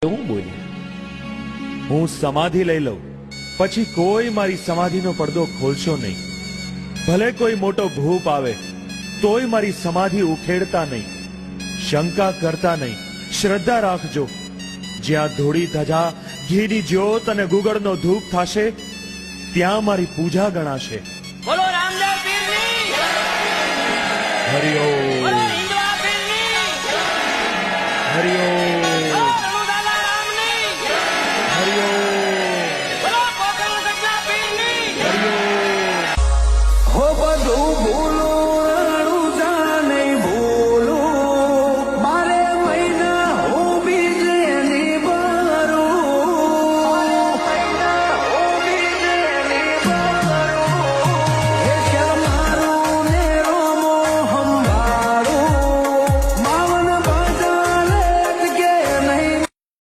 હું બોલી, હું સમાધિ લઈ લઉં પછી કોઈ મારી સમાધિનો પડદો ખોલશો નહીં. ભલે કોઈ મોટો ભૂપ આવે તોય મારી સમાધિ ઉખેડતા નહીં. શંકા કરતા નહીં, શ્રદ્ધા રાખજો. જ્યાં ધોળી ધજા, ઘીની જ્યોત અને ગુગળનો ધૂપ થશે ત્યાં મારી પૂજા ગણાશે. બોલો રામદેવ પીરની, હરિ ઓમ, બોલો હિંદવા પીરની. હરિ ઓમ.